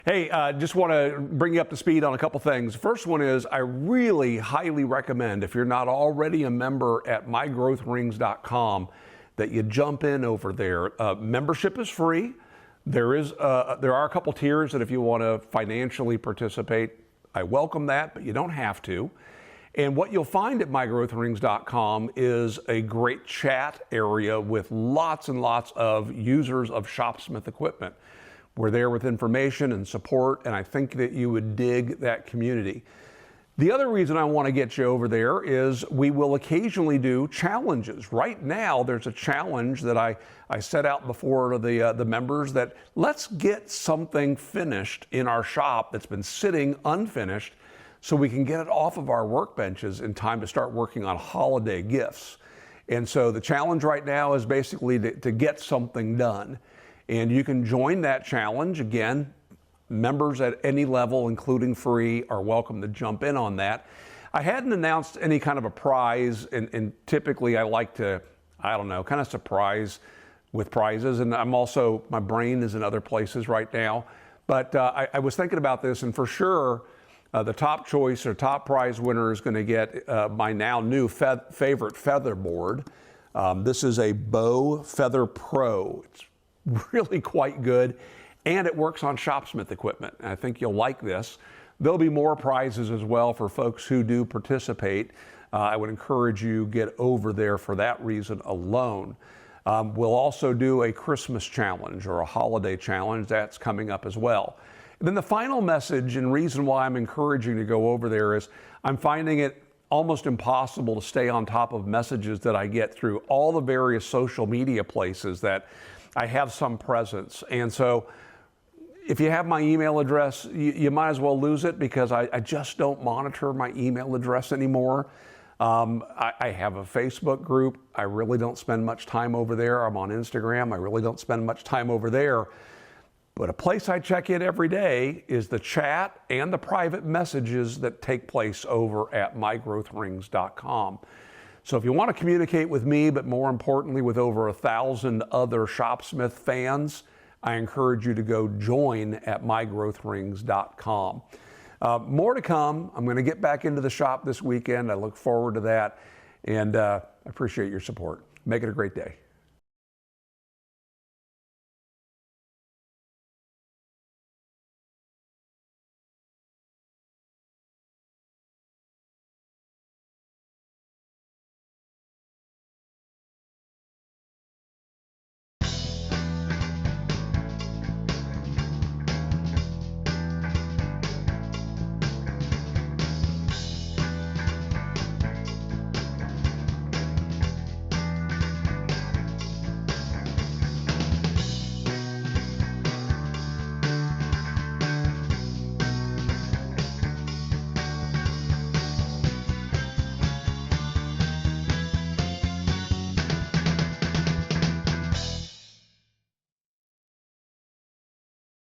Hey, just want to bring you up to speed on a couple things. First one is I really highly recommend, if you're not already a member at mygrowthrings.com, that you jump in over there. Membership is free. There are a couple tiers that if you want to financially participate, I welcome that, but you don't have to. And what you'll find at mygrowthrings.com is a great chat area with lots and lots of users of Shopsmith equipment. We're there with information and support, and I think that you would dig that community. The other reason I want to get you over there is we will occasionally do challenges. Right now, there's a challenge that I set out before to the members that let's get something finished in our shop that's been sitting unfinished so we can get it off of our workbenches in time to start working on holiday gifts. And so the challenge right now is basically to get something done. And you can join that challenge. Again, members at any level, including free, are welcome to jump in on that. I hadn't announced any kind of a prize, and typically I like to, I don't know, kind of surprise with prizes. And my brain is in other places right now. But I was thinking about this, and for sure, the top choice or top prize winner is going to get my now new favorite feather board. This is a Bow Feather Pro. It's really quite good, and it works on Shopsmith equipment. I think you'll like this. There'll be more prizes as well for folks who do participate. I would encourage you get over there for that reason alone. We'll also do a Christmas challenge or a holiday challenge. That's coming up as well. And then the final message and reason why I'm encouraging you to go over there is I'm finding it almost impossible to stay on top of messages that I get through all the various social media places that I have some presence. And so if you have my email address, you might as well lose it because I just don't monitor my email address anymore. I have a Facebook group. I really don't spend much time over there. I'm on Instagram. I really don't spend much time over there. But a place I check in every day is the chat and the private messages that take place over at mygrowthrings.com. So if you want to communicate with me, but more importantly with over 1,000 other Shopsmith fans, I encourage you to go join at mygrowthrings.com. More to come. I'm going to get back into the shop this weekend. I look forward to that, and I appreciate your support. Make it a great day.